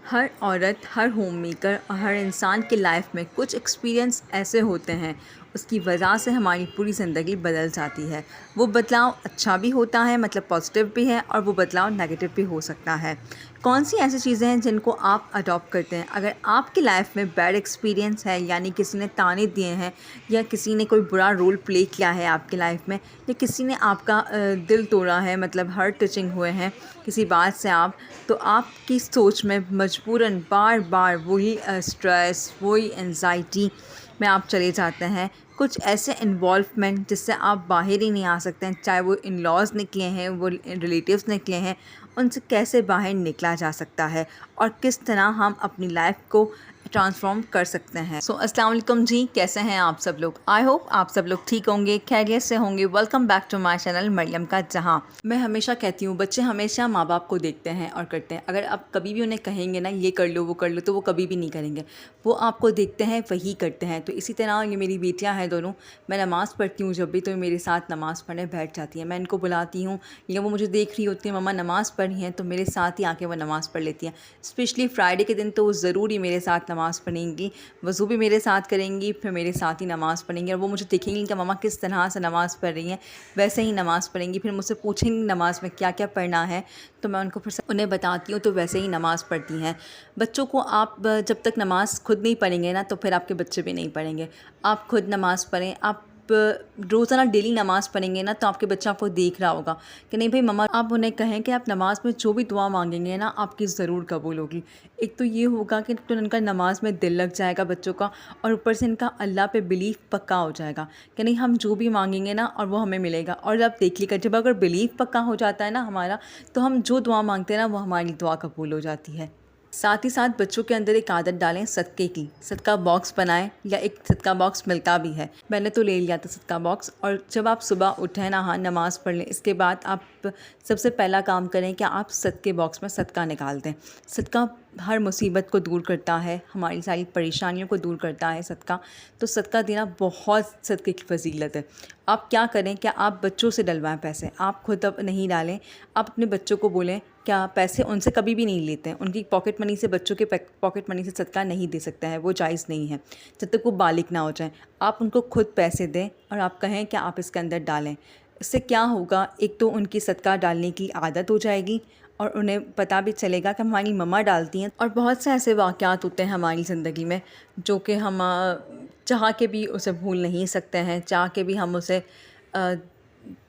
हर औरत, हर होममेकर और हर इंसान के लाइफ में कुछ एक्सपीरियंस ऐसे होते हैं, उसकी वजह से हमारी पूरी ज़िंदगी बदल जाती है। वो बदलाव अच्छा भी होता है, मतलब पॉजिटिव भी है, और वो बदलाव नेगेटिव भी हो सकता है। कौन सी ऐसी चीज़ें हैं जिनको आप अडॉप्ट करते हैं? अगर आपकी लाइफ में बैड एक्सपीरियंस है, यानी किसी ने ताने दिए हैं या किसी ने कोई बुरा रोल प्ले किया है आपकी लाइफ में, या किसी ने आपका दिल तोड़ा है, मतलब हार्ट टचिंग हुए हैं किसी बात से आप, तो आपकी सोच में मजबूरन बार बार वही स्ट्रेस, वही एंजाइटी में आप चले जाते हैं। कुछ ऐसे इन्वॉल्वमेंट जिससे आप बाहर ही नहीं आ सकते हैं, चाहे वो इन लॉज निकले हैं, वो रिलेटिव्स निकले हैं, उनसे कैसे बाहर निकला जा सकता है और किस तरह हम अपनी लाइफ को ट्रांसफॉर्म कर सकते हैं। अस्सलाम वालेकुम जी, कैसे हैं आप सब लोग? आई होप आप सब लोग ठीक होंगे, खैरियत से होंगे। Welcome back to my channel Mariam का जहां। मैं हमेशा कहती हूँ, बच्चे हमेशा माँ बाप को देखते हैं और करते हैं। अगर आप कभी भी उन्हें कहेंगे ना ये कर लो, तो वो कभी भी नहीं करेंगे। वो आपको देखते हैं, वही करते हैं। तो इसी तरह ये मेरी बेटियाँ हैं दोनों। मैं नमाज़ पढ़ती हूँ जब भी, तो मेरे साथ नमाज़ पढ़ने बैठ जाती हैं। मैं इनको बुलाती हूँ या वो मुझे देख रही होती है मम्मा नमाज़ पढ़ी हैं, तो मेरे साथ ही आके वो नमाज़ पढ़ लेती हैं। स्पेशली फ्राइडे के दिन तो वो ज़रूर ही मेरे साथ नमाज़ पढ़ेंगी, वज़ू भी मेरे साथ करेंगी, फिर मेरे साथ ही नमाज़ पढ़ेंगी। और वो मुझे देखेंगी कि मम्मा किस तरह से नमाज़ पढ़ रही हैं, वैसे ही नमाज़ पढ़ेंगी। फिर मुझसे पूछेंगी नमाज़ में क्या क्या पढ़ना है, तो मैं उनको फिर से उन्हें बताती हूँ, तो वैसे ही नमाज़ पढ़ती हैं। बच्चों को आप जब तक नमाज़ खुद नहीं पढ़ेंगे ना, तो फिर आपके बच्चे भी नहीं पढ़ेंगे। आप खुद नमाज़ पढ़ें, आप रोज़ाना डेली नमाज़ पढ़ेंगे ना, तो आपके बच्चा आपको देख रहा होगा कि नहीं भाई मम्मा। आप उन्हें कहें कि आप नमाज़ में जो भी दुआ मांगेंगे ना, आपकी ज़रूर कबूल होगी। एक तो ये होगा कि तो उनका नमाज़ में दिल लग जाएगा बच्चों का, और ऊपर से इनका अल्लाह पे बिलीफ पक्का हो जाएगा कि नहीं हम जो भी मांगेंगे ना और वो हमें मिलेगा। और आप देख लीजिएगा, जब अगर बिलीफ पक्का हो जाता है ना हमारा, तो हम जो दुआ मांगते हैं ना वो हमारी दुआ कबूल हो जाती है। साथ ही साथ बच्चों के अंदर एक आदत डालें सदक़े की। सदका बॉक्स बनाएं, या एक सदका बॉक्स मिलता भी है, मैंने तो ले लिया था सदका बॉक्स। और जब आप सुबह उठें ना, हाँ नमाज़ पढ़ लें, इसके बाद आप सबसे पहला काम करें कि आप सदके बॉक्स में सदका निकाल दें। सदका हर मुसीबत को दूर करता है, हमारी सारी परेशानियों को दूर करता है सदका। तो सदका देना बहुत सदक़े की फ़जीलत है। आप क्या करें, क्या आप बच्चों से डलवाएं पैसे, आप खुद अब नहीं डालें। आप अपने बच्चों को बोलें, क्या पैसे उनसे कभी भी नहीं लेते हैं, उनकी पॉकेट मनी से, बच्चों के पॉकेट मनी से सदका नहीं दे सकता है, वो जायज़ नहीं है जब तक वो बालिग ना हो जाए। आप उनको खुद पैसे दें और आप कहें कि आप इसके अंदर डालें। इससे क्या होगा, एक तो उनकी सदका डालने की आदत हो जाएगी, और उन्हें पता भी चलेगा कि हमारी मम्मा डालती हैं। और बहुत से ऐसे वाक़यात होते हैं हमारी ज़िंदगी में जो कि हम चाह के भी उसे भूल नहीं सकते हैं, चाह के भी हम उसे अ,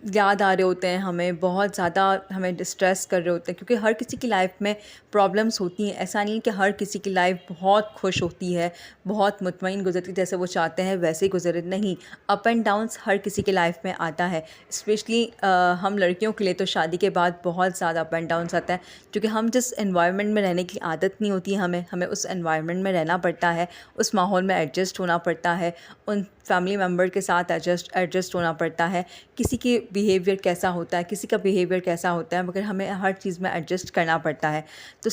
याद आ रहे होते हैं, हमें बहुत ज़्यादा हमें डिस्ट्रेस कर रहे होते हैं, क्योंकि हर किसी की लाइफ में प्रॉब्लम्स होती हैं। ऐसा नहीं है कि हर किसी की लाइफ बहुत खुश होती है, बहुत मुतमईन गुजरती, जैसे वो चाहते हैं वैसे ही गुजरे, नहीं। अप एंड डाउन्स हर किसी की लाइफ में आता है। स्पेशली हम लड़कियों के लिए तो शादी के बाद बहुत ज़्यादा अप एंड डाउन्स आता है, क्योंकि हम जिस एनवायरनमेंट में रहने की आदत नहीं होती है हमें उस एनवायरनमेंट में रहना पड़ता है, उस माहौल में एडजस्ट होना पड़ता है, उन फैमिली मेम्बर के साथ एडजस्ट होना पड़ता है। किसी के बिहेवियर कैसा होता है, किसी का बिहेवियर कैसा होता है, मगर हमें हर चीज़ में एडजस्ट करना पड़ता है। तो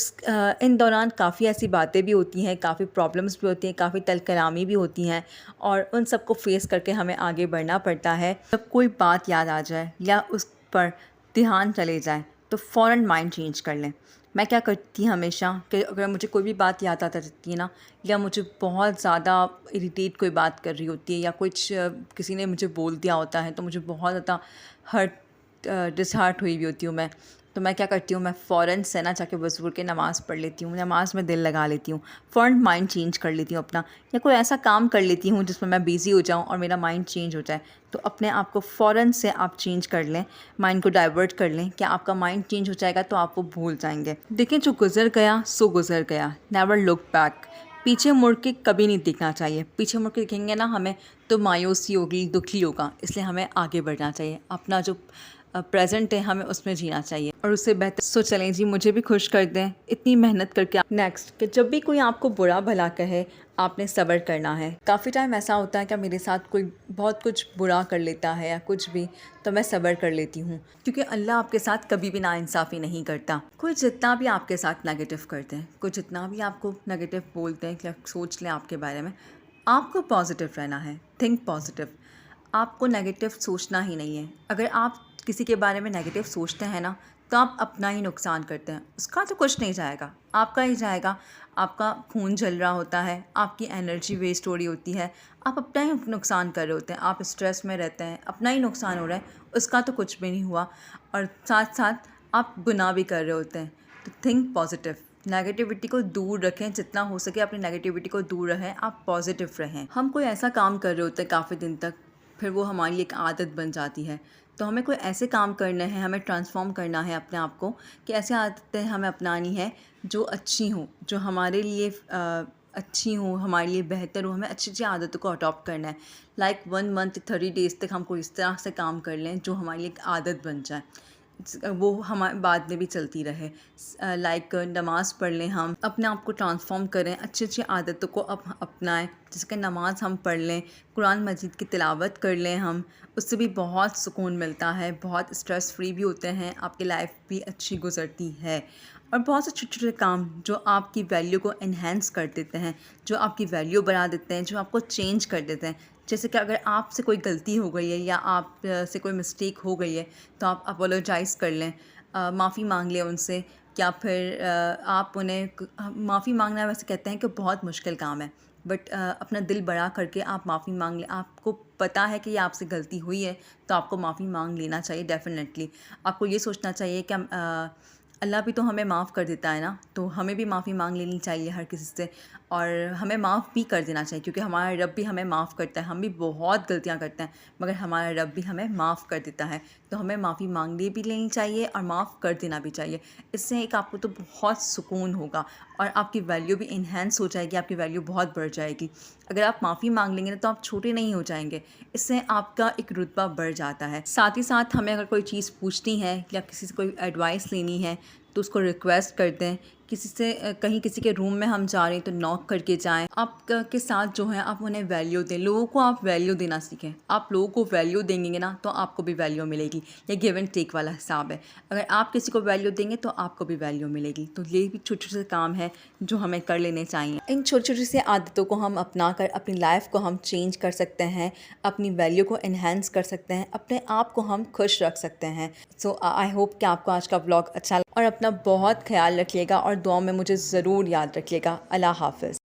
इन दौरान काफ़ी ऐसी बातें भी होती हैं, काफ़ी प्रॉब्लम्स भी होती हैं, काफ़ी तलकलामी भी होती हैं, और उन सबको फेस करके हमें आगे बढ़ना पड़ता है। जब कोई बात याद आ जाए या उस पर ध्यान चले जाए, तो फ़ौरन माइंड चेंज कर लें। मैं क्या करती हमेशा कि अगर मुझे कोई भी बात याद आ जाती है ना, या मुझे बहुत ज़्यादा इरिटेट कोई बात कर रही होती है, या कुछ किसी ने मुझे बोल दिया होता है, तो मुझे बहुत ज़्यादा डिसहार्ट हुई हुई होती हूँ मैं, तो मैं क्या करती हूँ, मैं फ़ौरन से ना जाके वज़ू के नमाज़ पढ़ लेती हूँ, नमाज़ में दिल लगा लेती हूँ, फ़ौरन माइंड चेंज कर लेती हूँ अपना, या कोई ऐसा काम कर लेती हूँ जिसमें मैं बिज़ी हो जाऊँ और मेरा माइंड चेंज हो जाए। तो अपने आप को फ़ौरन से आप चेंज कर लें, माइंड को डाइवर्ट कर लें, कि आपका माइंड चेंज हो जाएगा तो आप वो भूल जाएंगे। देखिए, जो गुज़र गया सो गुज़र गया, नेवर लुक बैक। पीछे मुड़ के कभी नहीं देखना चाहिए। पीछे मुड़ के देखेंगे ना हमें, तो मायूसी होगी, दुखी होगा। इसलिए हमें आगे बढ़ना चाहिए, अपना जो प्रेजेंट है हमें उसमें जीना चाहिए, और उससे बेहतर। सो चलें जी, मुझे भी खुश कर दें इतनी मेहनत करके। नेक्स्ट, कि जब भी कोई आपको बुरा भला कहे, आपने सब्र करना है। काफ़ी टाइम ऐसा होता है कि मेरे साथ कोई बहुत कुछ बुरा कर लेता है या कुछ भी, तो मैं सब्र कर लेती हूँ, क्योंकि अल्लाह आपके साथ कभी भी नाइंसाफ़ी नहीं करता। कोई जितना भी आपके साथ नेगेटिव करते हैं, कोई जितना भी आपको नेगेटिव बोलते हैं या सोच लें आपके बारे में, आपको पॉजिटिव रहना है। Think positive. आपको नेगेटिव सोचना ही नहीं है। अगर आप किसी के बारे में नेगेटिव सोचते हैं ना, तो आप अपना ही नुकसान करते हैं। उसका तो कुछ नहीं जाएगा, आपका ही जाएगा। आपका खून जल रहा होता है, आपकी एनर्जी वेस्ट हो रही होती है, आप अपना ही नुकसान कर रहे होते हैं, आप स्ट्रेस में रहते हैं, अपना ही नुकसान हो रहा है, उसका तो कुछ भी नहीं हुआ। और साथ साथ आप गुनाह भी कर रहे होते हैं। तो थिंक पॉजिटिव, नेगेटिविटी को दूर रखें, जितना हो सके अपनी नेगेटिविटी को दूर रहें, आप पॉजिटिव रहें। हम कोई ऐसा काम कर रहे होते हैं काफ़ी दिन तक, फिर वो हमारी एक आदत बन जाती है। तो हमें कोई ऐसे काम करने हैं, हमें ट्रांसफ़ॉर्म करना है अपने आप को कि ऐसी आदतें हमें अपनानी है जो अच्छी हों, जो हमारे लिए अच्छी हों, हमारे लिए बेहतर हो। हमें अच्छी अच्छी आदतों को अडॉप्ट करना है। लाइक 1 मंथ 30 डेज़ तक हम कोई इस तरह से काम कर लें जो हमारी एक आदत बन जाए, वो हमारे बाद में भी चलती रहे। लाइक नमाज़ पढ़ लें, हम अपने आप को ट्रांसफ़ॉर्म करें, अच्छी अच्छी आदतों को अपनाएं। जैसे कि नमाज़ हम पढ़ लें, कुरान मजीद की तिलावत कर लें हम, उससे भी बहुत सुकून मिलता है, बहुत स्ट्रेस फ्री भी होते हैं, आपकी लाइफ भी अच्छी गुजरती है। और बहुत से छोटे छोटे काम जो आपकी वैल्यू को इन्हेंस कर देते हैं, जो आपकी वैल्यू बढ़ा देते हैं, जो आपको चेंज कर देते हैं। जैसे कि अगर आपसे कोई गलती हो गई है या आप से कोई मिस्टेक हो गई है, तो आप अपोलोजाइज़ कर लें, माफ़ी मांग लें उनसे। या फिर आप उन्हें माफ़ी मांगना वैसे कहते हैं कि बहुत मुश्किल काम है, बट अपना दिल बड़ा करके आप माफ़ी मांग लें। आपको पता है कि ये आपसे गलती हुई है, तो आपको माफ़ी मांग लेना चाहिए डेफ़िनेटली। आपको ये सोचना चाहिए कि अल्लाह भी तो हमें माफ़ कर देता है ना, तो हमें भी माफ़ी मांग लेनी चाहिए हर किसी से, और हमें माफ़ भी कर देना चाहिए, क्योंकि हमारा रब भी हमें माफ़ करता है। हम भी बहुत गलतियाँ करते हैं, मगर हमारा रब भी हमें माफ़ कर देता है। तो हमें माफ़ी मांगनी भी लेनी चाहिए और माफ़ कर देना भी चाहिए। इससे एक आपको तो बहुत सुकून होगा और आपकी वैल्यू भी इन्हेंस हो जाएगी, आपकी वैल्यू बहुत बढ़ जाएगी। अगर आप माफ़ी मांग लेंगे ना, तो आप छोटे नहीं हो जाएंगे, इससे आपका एक रुतबा बढ़ जाता है। साथ ही साथ हमें अगर कोई चीज़ पूछनी है या किसी से कोई एडवाइस लेनी है, तो उसको रिक्वेस्ट करते हैं। किसी से कहीं किसी के रूम में हम जा रहे हैं तो नॉक करके जाएं। आप के साथ जो है आप उन्हें वैल्यू दें, लोगों को आप वैल्यू देना सीखें। आप लोगों को वैल्यू देंगे ना, तो आपको भी वैल्यू मिलेगी। ये गिव एंड टेक वाला हिसाब है। अगर आप किसी को वैल्यू देंगे तो आपको भी वैल्यू मिलेगी। तो ये भी छोटे छोटे काम है जो हमें कर लेने चाहिए। इन छोटी छोटी सी आदतों को हम अपना कर अपनी लाइफ को हम चेंज कर सकते हैं, अपनी वैल्यू को इन्हेंस कर सकते हैं, अपने आप को हम खुश रख सकते हैं। सो आई होप कि आपको आज का व्लॉग अच्छा लगा, और अपना बहुत ख्याल रखिएगा और दुआ में मुझे ज़रूर याद रखिएगा। अल्लाह हाफ़िज़।